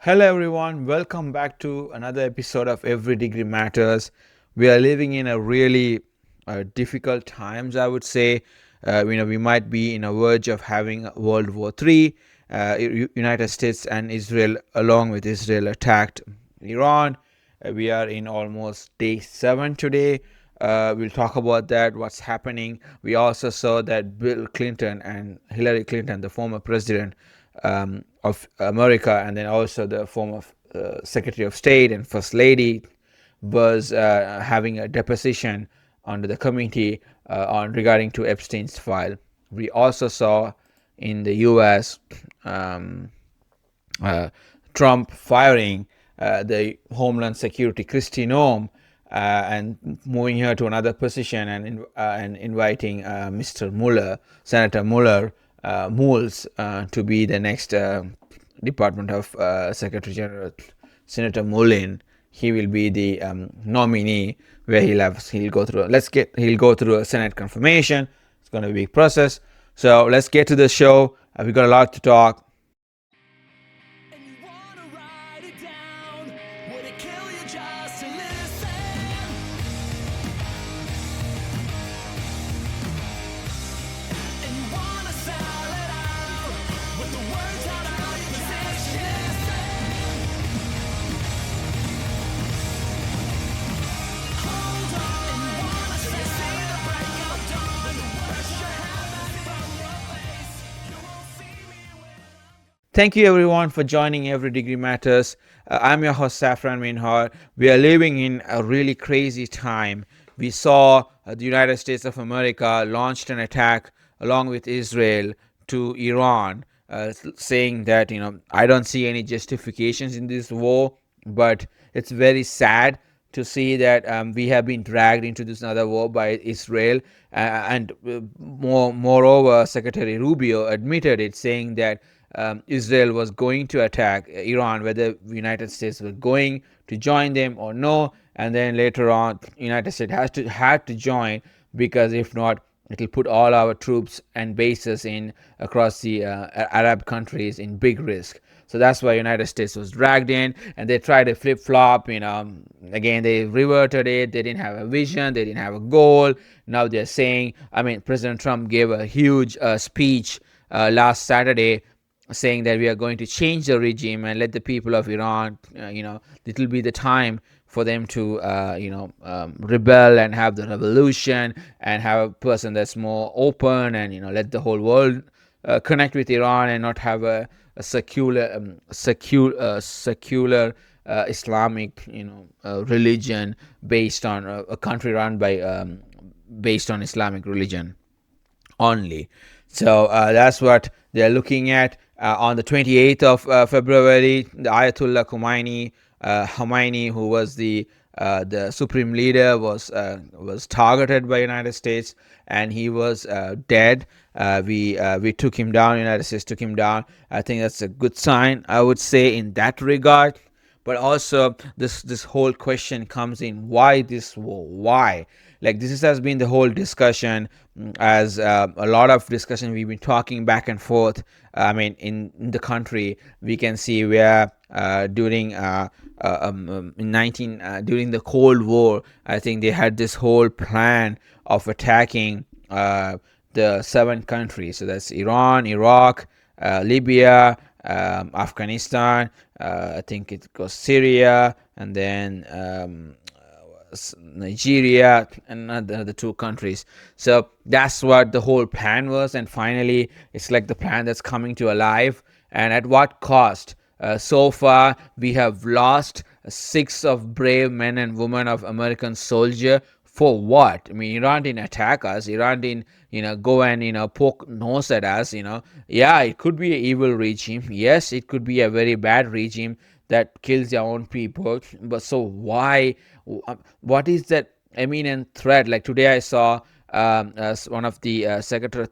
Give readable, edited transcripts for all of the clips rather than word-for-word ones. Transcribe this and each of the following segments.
Hello, everyone. Welcome back to another episode of Every Degree Matters. We are living in a really difficult times, I would say. We might be in a verge of having World War III. United States and Israel, along with Israel, attacked Iran. We are in almost day 7 today. We'll talk about that, what's happening. We also saw that Bill Clinton and Hilary Clinton, the former president of America, and then also the former Secretary of State and First Lady, was having a deposition under the committee on regarding to Epstein's file. We also saw in the U.S. Uh, Trump firing the Homeland Security Kristi Noem and moving her to another position and inviting Mr. Mueller, Senator Mules, to be the next Department of Secretary General. Senator Mullin, he will be the nominee, where he'll go through a Senate confirmation. It's going to be a big process. So let's get to the show. We got a lot to talk. Thank you, everyone, for joining Every Degree Matters. I'm your host, Saffran. We are living in a really crazy time. We saw the United States of America launched an attack along with Israel to Iran, saying that, I don't see any justifications in this war, but it's very sad to see that we have been dragged into this another war by Israel. Moreover, Secretary Rubio admitted it, saying that Israel was going to attack Iran, whether the United States was going to join them or no. And then later on, United States had to join, because if not, it'll put all our troops and bases in across the Arab countries in big risk. So that's why United States was dragged in, and they tried to flip flop. Again, they reverted it. They didn't have a vision. They didn't have a goal. Now they're saying, President Trump gave a huge speech last Saturday, saying that we are going to change the regime and let the people of Iran, it will be the time for them to, rebel and have the revolution and have a person that's more open and, let the whole world connect with Iran and not have a secular Islamic, religion based on a country run by based on Islamic religion only. So that's what they're looking at. On the 28th of February, the Ayatollah Khamenei, who was the supreme leader, was targeted by United States, and he was dead. We took him down. United States took him down. I think that's a good sign, I would say, in that regard. But also, this whole question comes in: why this war? Why? Like, this has been the whole discussion, as a lot of discussion we've been talking back and forth. In the country, we can see where during during the Cold War, I think they had this whole plan of attacking the 7 countries. So that's Iran, Iraq, Libya, Afghanistan. I think it goes Syria, and then Nigeria, and the 2 countries. So that's what the whole plan was, and finally it's like the plan that's coming to alive. And at what cost? So far we have lost 6 of brave men and women of American soldier. For what? Iran didn't attack us. Iran didn't, go and, poke nose at us. Yeah, it could be an evil regime. Yes, it could be a very bad regime that kills their own people. But so why? What is that imminent threat? Like today, I saw one of the Senator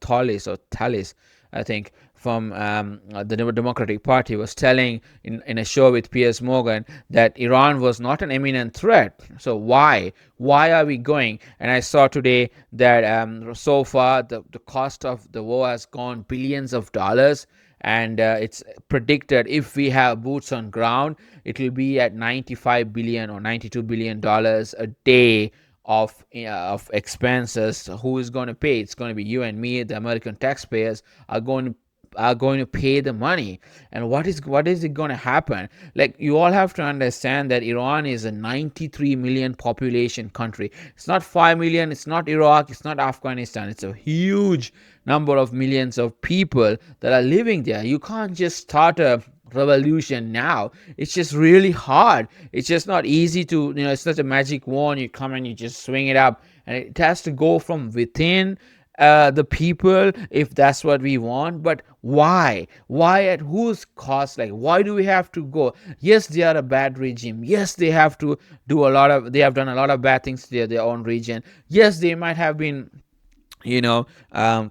Tallis, I think, from the Democratic Party, was telling in a show with Piers Morgan that Iran was not an imminent threat. So why are we going? And I saw today that so far the cost of the war has gone billions of dollars, and it's predicted if we have boots on ground, it will be at 95 billion or 92 billion dollars a day of expenses. Who is going to pay? It's going to be you and me. The American taxpayers are going to pay the money. And what is it going to happen? Like, you all have to understand that Iran is a 93 million population country. It's not 5 million, it's not Iraq, it's not Afghanistan. It's a huge number of millions of people that are living there. You can't just start a revolution now. It's just really hard. It's just not easy to, it's not a magic wand. You come and you just swing it up, and it has to go from within the people, if that's what we want. But why at whose cost? Like, why do we have to go? Yes, they are a bad regime. Yes, they have done a lot of bad things to their own region. Yes, they might have been, a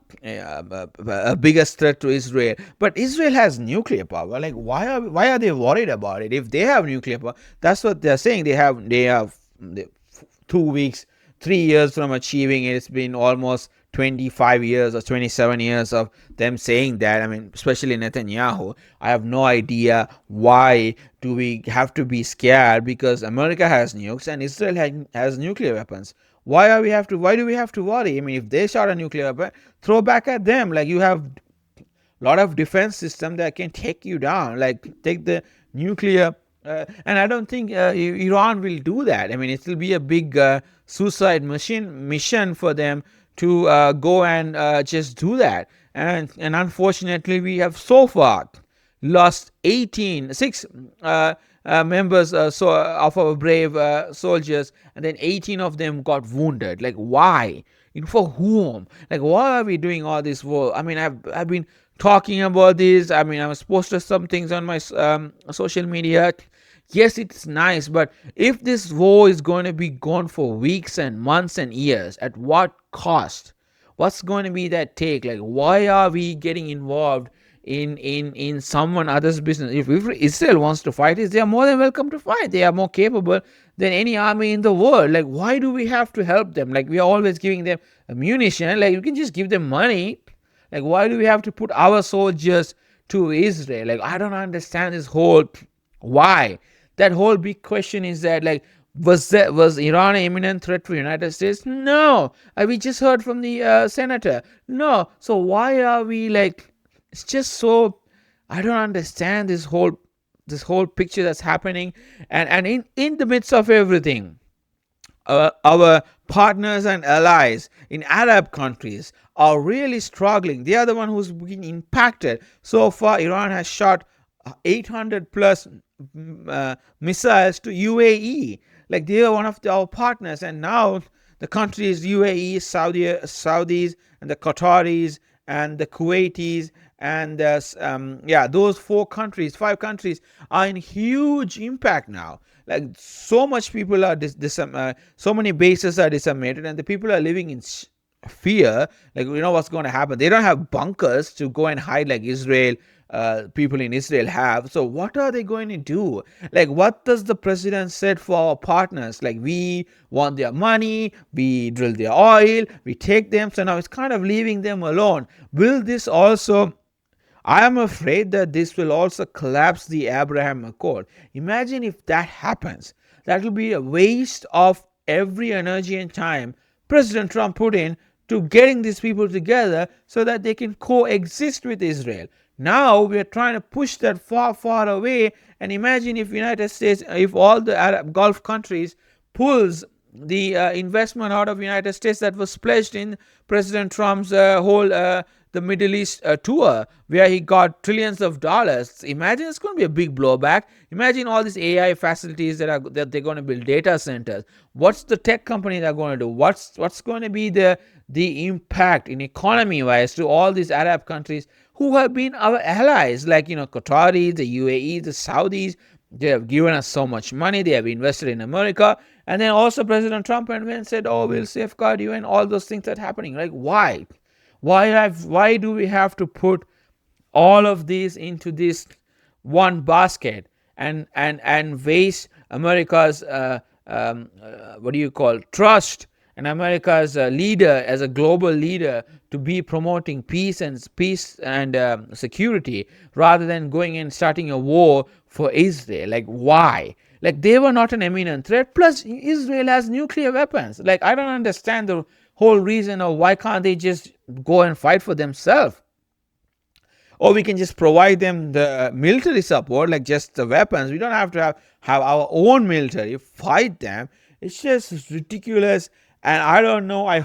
biggest threat to Israel. But Israel has nuclear power. Like, why are they worried about it? If they have nuclear power, that's what they're saying. They have 2 weeks, 3 years from achieving it. It's been almost 25 years or 27 years of them saying that. I mean, especially Netanyahu. I have no idea why do we have to be scared, because America has nukes and Israel has nuclear weapons. Why do we have to worry? I mean, if they shot a nuclear weapon, throw back at them. Like, you have lot of defense system that can take you down, like take the nuclear. And I don't think Iran will do that. I mean, it will be a big suicide mission for them to go and just do that. And unfortunately, we have so far lost 6 members of our brave soldiers, and then 18 of them got wounded. Like, why? For whom? Like, why are we doing all this war? I mean, I've been talking about this. I mean, I was posted some things on my social media. Yes, it's nice, but if this war is going to be gone for weeks and months and years, at what cost? What's going to be that take? Like, why are we getting involved in someone other's business? If Israel wants to fight, they are more than welcome to fight. They are more capable than any army in the world. Like, why do we have to help them? Like, we are always giving them ammunition. Like, you can just give them money. Like, why do we have to put our soldiers to Israel? Like, I don't understand this whole why. That whole big question is that, like, was Iran an imminent threat to the United States? No. We just heard from the senator. No. So why are we like? It's just so. I don't understand this whole picture that's happening, and in the midst of everything, our partners and allies in Arab countries are really struggling. They are the one who's been impacted. So far, Iran has shot 800 plus missiles to UAE. Like, they are one of our partners, and now the countries UAE, Saudis, and the Qataris, and the Kuwaitis, and those 5 countries are in huge impact now. Like, so much people are so many bases are decimated, and the people are living in fear. Like, what's going to happen? They don't have bunkers to go and hide like Israel. People in Israel have. So what are they going to do? Like, what does the president said for our partners? Like, we want their money, we drill their oil, we take them. So now it's kind of leaving them alone. Will this also? I am afraid that this will also collapse the Abraham Accord. Imagine if that happens. That will be a waste of every energy and time President Trump put in to getting these people together so that they can coexist with Israel. Now we are trying to push that far, far away. And imagine if United States, if all the Arab Gulf countries pulls the investment out of United States that was pledged in President Trump's whole the Middle East tour, where he got trillions of dollars. Imagine it's going to be a big blowback. Imagine all these AI facilities that they're going to build, data centers. What's the tech company they're going to do? What's going to be the impact in economy wise to all these Arab countries who have been our allies, like Qataris, the UAE, the Saudis? They have given us so much money. They have invested in America. And then also President Trump went and said, oh, we'll safeguard you, and all those things that are happening. Like, why? Why do we have to put all of these into this one basket and waste America's trust and America's leader, as a global leader, to be promoting peace and security rather than going and starting a war for Israel. Like, why? Like, they were not an imminent threat. Plus, Israel has nuclear weapons. Like, I don't understand the whole reason of why can't they just go and fight for themselves, or we can just provide them the military support, like just the weapons. We don't have to have our own military fight them. It's just ridiculous. And I don't know, I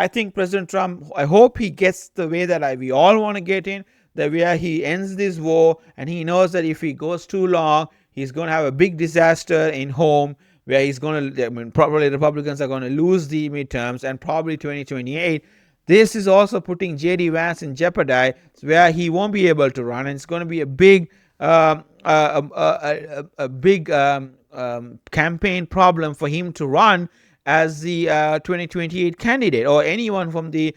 think President Trump, I hope he gets the way that we all want to get in, the way he ends this war. And he knows that if he goes too long, he's going to have a big disaster in home, where he's going to, I mean, probably Republicans are going to lose the midterms, and probably 2028. This is also putting J.D. Vance in jeopardy, where he won't be able to run, and it's going to be a big, campaign problem for him to run as the 2028 candidate, or anyone from the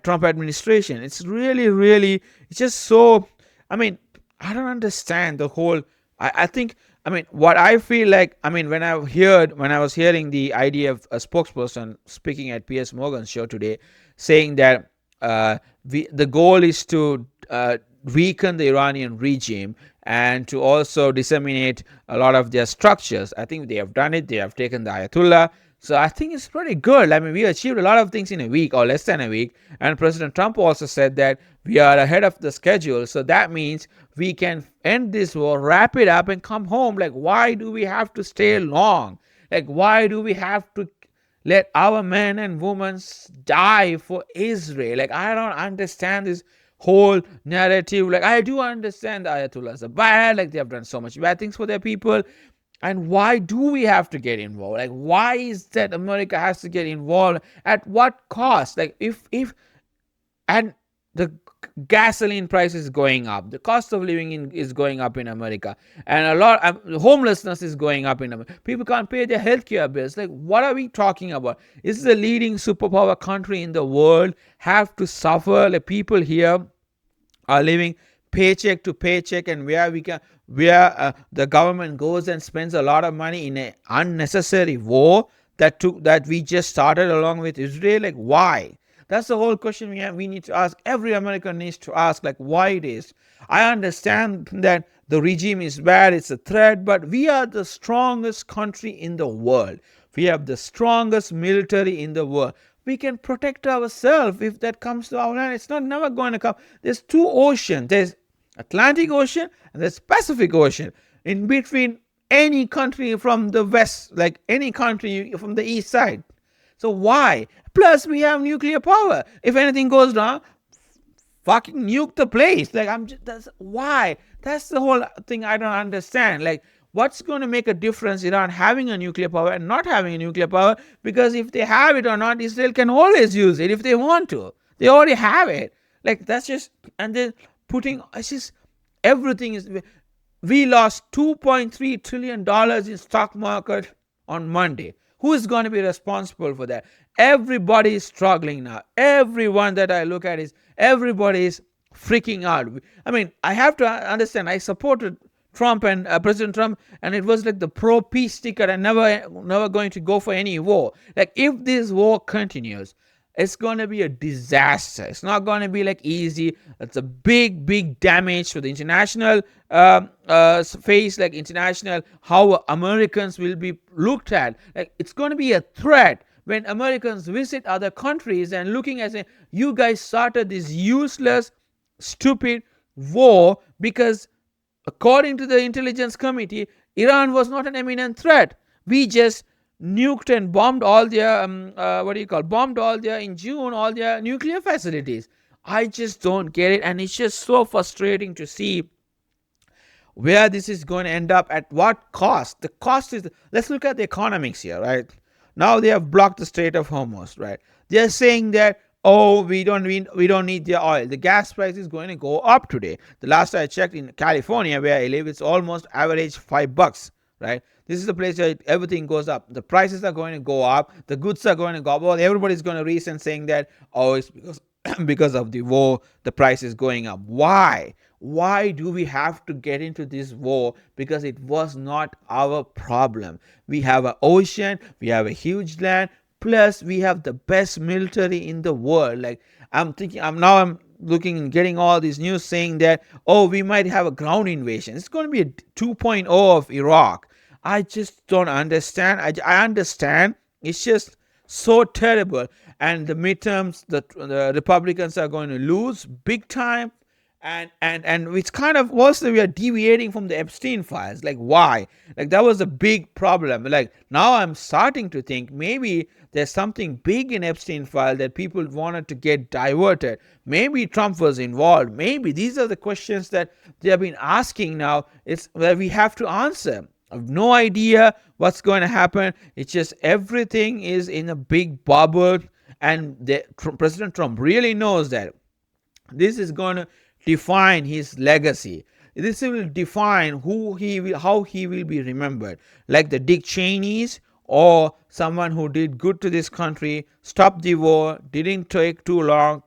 Trump administration. It's really, really, it's just so. I mean, I don't understand the whole. I think. I mean, what I feel like. I mean, when I was hearing the idea of a spokesperson speaking at Piers Morgan's show today, saying that the goal is to weaken the Iranian regime and to also disseminate a lot of their structures. I think they have done it. They have taken the Ayatollah. So I think it's pretty good. I mean, we achieved a lot of things in a week, or less than a week. And President Trump also said that we are ahead of the schedule. So that means we can end this war, wrap it up, and come home. Like, why do we have to stay long? Like, why do we have to let our men and women die for Israel? Like, I don't understand this whole narrative. Like, I do understand the Ayatollahs are bad, like they have done so much bad things for their people. And why do we have to get involved? Like, why is that America has to get involved? At what cost? Like, if and the gasoline price is going up, the cost of living is going up in America, and a lot homelessness is going up in America. People can't pay their healthcare bills. Like, what are we talking about? Is the leading superpower country in the world have to suffer? Like, people here are living paycheck to paycheck, and where the government goes and spends a lot of money in an unnecessary war that we just started along with Israel. Like, why? That's the whole question we need to ask. Every American needs to ask, like, why it is. I understand that the regime is bad, it's a threat, but we are the strongest country in the world. We have the strongest military in the world. We can protect ourselves if that comes to our land. It's not never going to come. There's two oceans. There's Atlantic Ocean and there's Pacific Ocean. In between, any country from the west, like any country from the east side. So why? Plus, we have nuclear power. If anything goes wrong, fucking nuke the place. Like, that's why. That's the whole thing I don't understand. Like, what's going to make a difference Iran having a nuclear power and not having a nuclear power? Because if they have it or not, Israel can always use it if they want to. They already have it. Like, that's just, and then it's just, everything is, we lost $2.3 trillion in stock market on Monday. Who is going to be responsible for that? Everybody is struggling now. Everyone that I look at everybody is freaking out. I mean, I have to understand, I supported Trump and President Trump, and it was like the pro-peace ticket and never going to go for any war. Like, if this war continues, it's going to be a disaster. It's not going to be like easy. It's a big damage to the international face, like international, how Americans will be looked at. Like, it's going to be a threat when Americans visit other countries and looking at saying, you guys started this useless, stupid war because according to the intelligence committee, Iran was not an imminent threat. We just nuked and bombed all their in June, all their nuclear facilities. I just don't get it, and it's just so frustrating to see where this is going to end up, at what cost. The cost is, let's look at the economics here, right? Now they have blocked the Strait of Hormuz, right? They're saying that, oh, we don't need their oil. The gas price is going to go up today. The last I checked, in California where I live, it's almost average $5, right? This is the place where everything goes up. The prices are going to go up. The goods are going to go up. Well, everybody's going to reason saying that, oh, it's because because of the war, the price is going up. Why do we have to get into this war? Because it was not our problem. We have an ocean, we have a huge land, plus we have the best military in the world. Like, I'm looking and getting all these news saying that, oh, we might have a ground invasion. It's going to be a 2.0 of Iraq. I just don't understand. I understand. It's just so terrible. And the midterms, the Republicans are going to lose big time. And it's kind of also we are deviating from the Epstein files. Like, why? Like, that was a big problem. Like, now I'm starting to think maybe there's something big in Epstein file that people wanted to get diverted. Maybe Trump was involved. Maybe these are the questions that they have been asking now. It's where we have to answer. I have no idea what's going to happen. It's just everything is in a big bubble, and President Trump really knows that this is going to define his legacy. This will define how he will be remembered. Like the Dick Cheneys, or someone who did good to this country, stopped the war, didn't take too long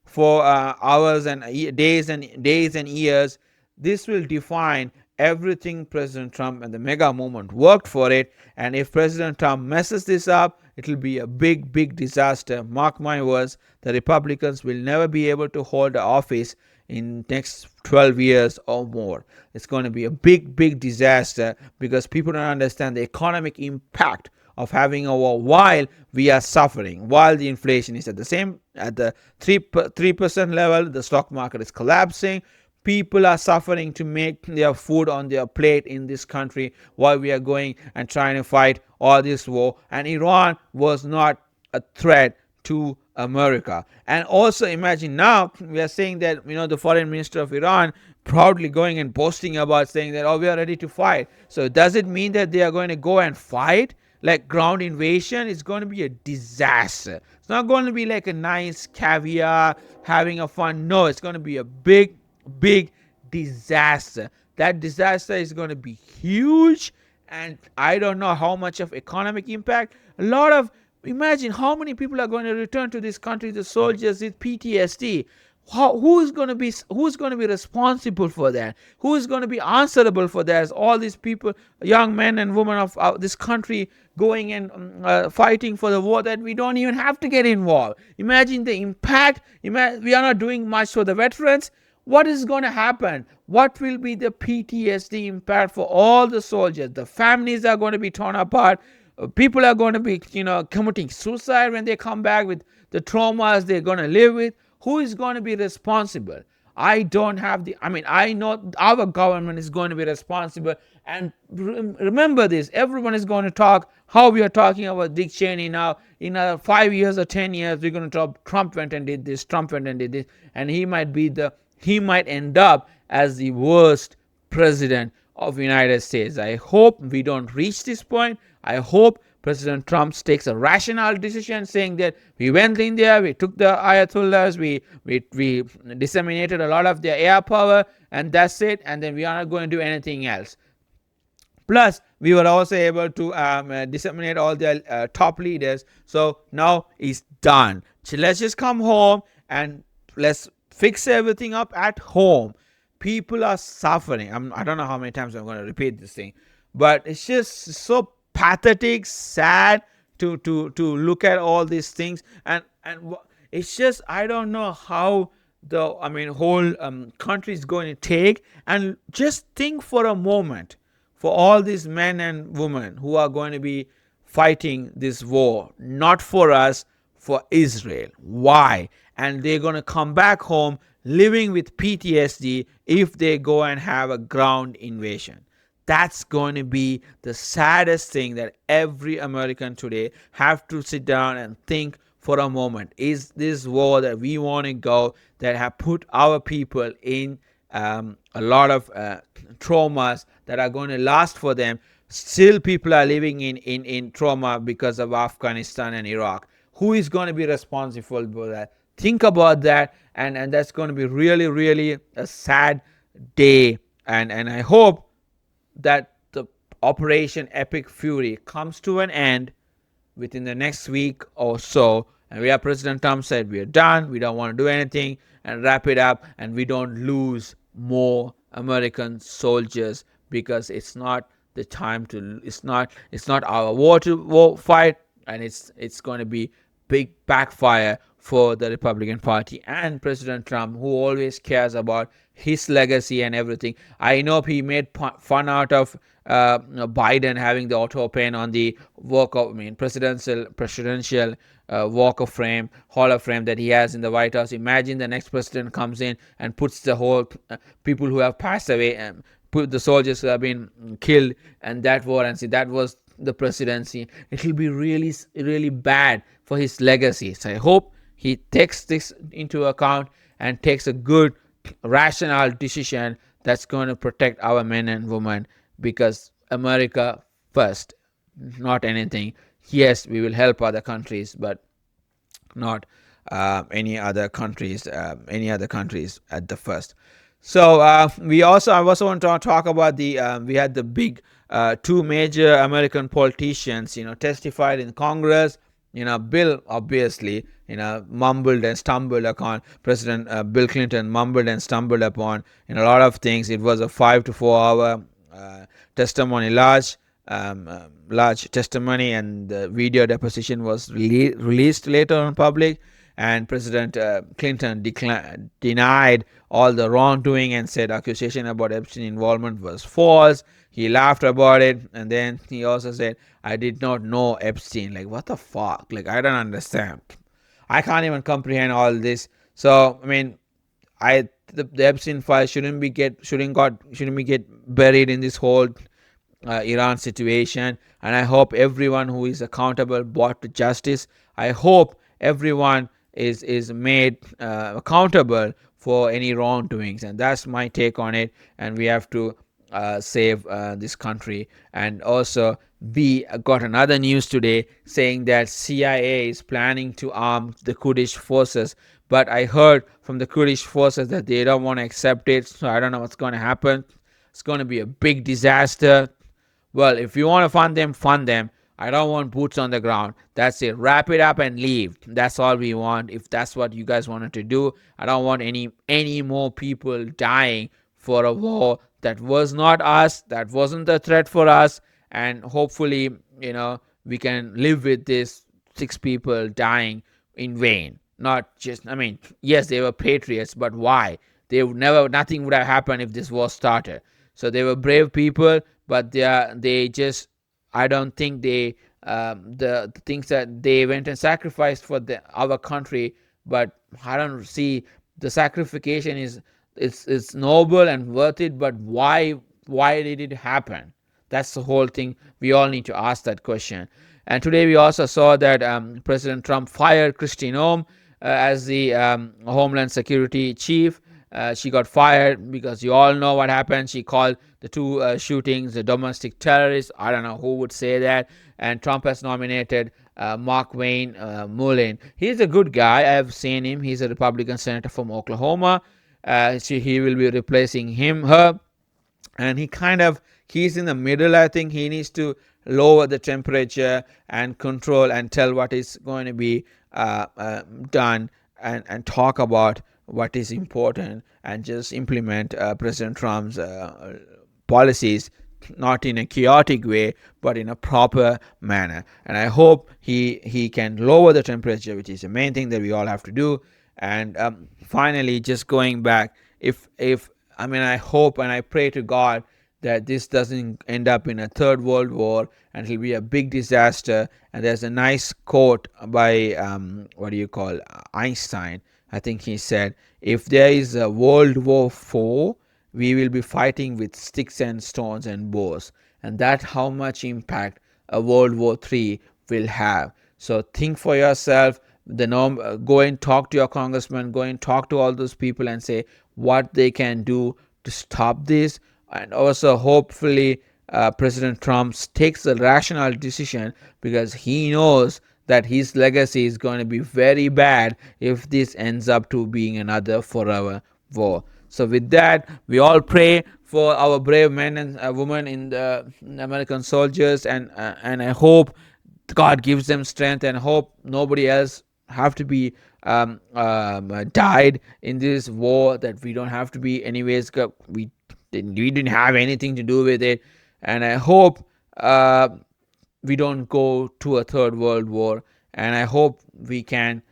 for hours and days and years. This will define everything President Trump and the mega movement worked for it. And if President Trump messes this up, it will be a big disaster. Mark my words, the Republicans will never be able to hold the office in next 12 years or more. It's going to be a big disaster, because people don't understand the economic impact of having a war while we are suffering, while the inflation is at the 3% level. The stock market is collapsing. People are suffering to make their food on their plate in this country while we are going and trying to fight all this war. And Iran was not a threat to America. And also imagine now we are saying that, the foreign minister of Iran proudly going and boasting about saying that, oh, we are ready to fight. So does it mean that they are going to go and fight? Like ground invasion is going to be a disaster. It's not going to be like a nice caviar having a fun. No, it's going to be a big disaster. That disaster is going to be huge, and I don't know how much of economic impact. Imagine how many people are going to return to this country, the soldiers with PTSD. Who's going to be responsible for that? Who is going to be answerable for that? As all these people, young men and women of this country, going and fighting for the war that we don't even have to get involved. Imagine the impact. We are not doing much for the veterans. What is going to happen? What will be the PTSD impact for all the soldiers? The families are going to be torn apart. People are going to be, committing suicide when they come back with the traumas they're going to live with. Who is going to be responsible? I don't have I know our government is going to be responsible. And remember this, everyone is going to talk how we are talking about Dick Cheney now. In 5 years or 10 years, we're going to talk Trump went and did this, and he might end up as the worst president of the United States. I hope we don't reach this point. I hope President Trump takes a rational decision, saying that we went in there, we took the Ayatollahs, we disseminated a lot of their air power, and that's it, and then we are not going to do anything else. Plus, we were also able to disseminate all the top leaders. So now it's done. So let's just come home and let's fix everything up at home. People are suffering. I don't know how many times I'm going to repeat this thing, but it's just so pathetic, sad to look at all these things, and it's just, I don't know how the whole country is going to take. And just think for a moment, for all these men and women who are going to be fighting this war, not for us, for Israel. Why? And they're going to come back home living with PTSD if they go and have a ground invasion. That's going to be the saddest thing that every American today have to sit down and think for a moment. Is this war that we want to go, that have put our people in a lot of traumas that are going to last for them? Still people are living in trauma because of Afghanistan and Iraq. Who is going to be responsible for that? Think about that, and that's going to be really a sad day. And I hope that the Operation Epic Fury comes to an end within the next week or so, And we have President Trump said we are done, we don't want to do anything, and wrap it up, and we don't lose more American soldiers, because it's not the time to. It's not our war to war fight, and it's going to be big backfire for the Republican Party and President Trump, who always cares about his legacy and everything. I know he made fun out of Biden having the auto pen on the presidential walk of fame, hall of fame that he has in the White House. Imagine the next president comes in and puts the whole people who have passed away and put the soldiers who have been killed and that war, and see that was the presidency. It will be really, really bad for his legacy. So I hope he takes this into account and takes a good, rational decision that's going to protect our men and women, because America first, not anything. Yes, we will help other countries, but not any other countries at the first. So I also want to talk about the we had the big two major American politicians, testified in Congress. Bill obviously, mumbled and stumbled upon. President Bill Clinton mumbled and stumbled upon in a lot of things. It was a 5 to 4 hour testimony, large testimony, and the video deposition was released later on public. And President Clinton denied all the wrongdoing and said accusation about Epstein involvement was false. He laughed about it, and then he also said, "I did not know Epstein." Like, what the fuck? Like, I don't understand. I can't even comprehend all this. So, I mean, the Epstein file shouldn't be get buried in this whole Iran situation, and I hope everyone who is accountable brought to justice. I hope everyone is made accountable for any wrongdoings, and that's my take on it. And we have to save this country. And also, we got another news today saying that CIA is planning to arm the Kurdish forces, but I heard from the Kurdish forces that they don't want to accept it, so I don't know what's going to happen. It's going to be a big disaster. Well, if you want to fund them, fund them. I don't want boots on the ground. That's it. Wrap it up and leave. That's all we want. If that's what you guys wanted to do, I don't want any more people dying for a war that was not us, that wasn't a threat for us. And hopefully, we can live with this 6 people dying in vain. Not just, I mean, yes, they were patriots, but why? Nothing would have happened if this war started. So they were brave people, but they just, I don't think the things that they went and sacrificed for our country, but I don't see the sacrification it's noble and worth it, but why did it happen? That's the whole thing. We all need to ask that question. And today we also saw that President Trump fired Kristi Noem as the Homeland Security chief. She got fired because you all know what happened. She called the two shootings the domestic terrorists. I don't know who would say that. And Trump has nominated Mark Wayne Mullin. He's a good guy. I have seen him. He's a Republican senator from Oklahoma. He will be replacing her. And he's in the middle. I think he needs to lower the temperature and control and tell what is going to be done, and talk about what is important, and just implement President Trump's policies, not in a chaotic way, but in a proper manner. And I hope he can lower the temperature, which is the main thing that we all have to do. And finally, just going back, I hope and I pray to God that this doesn't end up in a third world war, and it'll be a big disaster. And there's a nice quote by Einstein. I think he said, if there is a World War IV, we will be fighting with sticks and stones and bows. And that's how much impact a World War III will have. So think for yourself. Go and talk to your congressman, go and talk to all those people and say what they can do to stop this. And also, hopefully, President Trump takes a rational decision, because he knows that his legacy is going to be very bad if this ends up to being another forever war. So with that, we all pray for our brave men and women in the American soldiers, and I hope God gives them strength, and hope nobody else have to be died in this war, that we don't have to be anyways. We didn't have anything to do with it, and I hope we don't go to a third world war, and I hope we can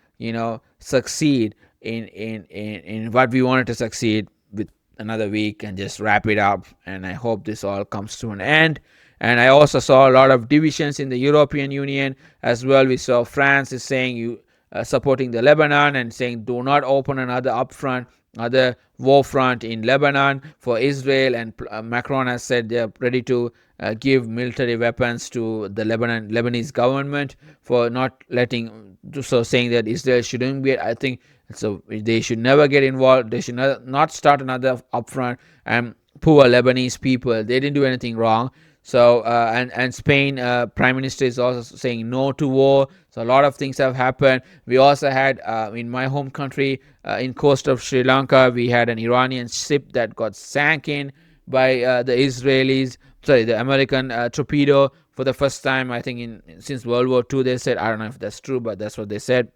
succeed in what we wanted to succeed with another week and just wrap it up. And I hope this all comes to an end. And I also saw a lot of divisions in the European Union as well. We saw France is saying supporting the Lebanon and saying do not open another upfront, other war front in Lebanon for Israel. And Macron has said they're ready to give military weapons to the Lebanese government for not letting, so saying that Israel shouldn't be. I think so. They should never get involved. They should not start another upfront. And poor Lebanese people, they didn't do anything wrong. So and Spain prime minister is also saying no to war. So a lot of things have happened. We also had in my home country, in coast of Sri Lanka, we had an Iranian ship that got sank in by the Israelis. Sorry, the American torpedo for the first time, I think, since World War II. They said, I don't know if that's true, but that's what they said.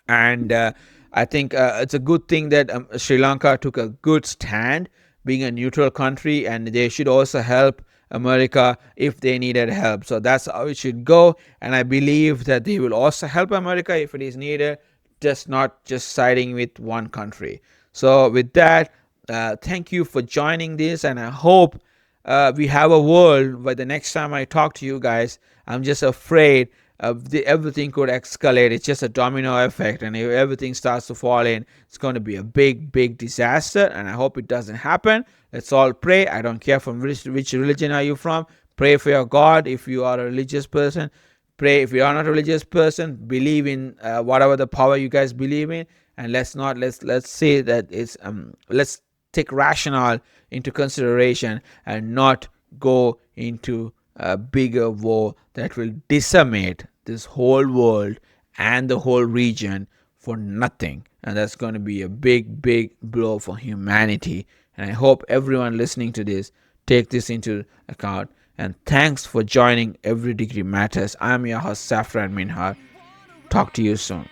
And I think it's a good thing that Sri Lanka took a good stand, being a neutral country, and they should also help America if they needed help. So that's how it should go, and I believe that they will also help America if it is needed, just not just siding with one country. So with that, thank you for joining this, and I hope we have a world where the next time I talk to you guys, I'm just afraid everything could escalate. It's just a domino effect, and if everything starts to fall in, it's going to be a big disaster, and I hope it doesn't happen. Let's all pray. I don't care from which religion are you from. Pray for your God if you are a religious person. Pray if you are not a religious person. Believe in whatever the power you guys believe in, and let's say that it's let's take rationale into consideration and not go into a bigger war that will decimate this whole world and the whole region for nothing. And that's going to be a big blow for humanity. And I hope everyone listening to this take this into account. And thanks for joining Every Degree Matters. I'm your host, Saffran Minhar. Talk to you soon.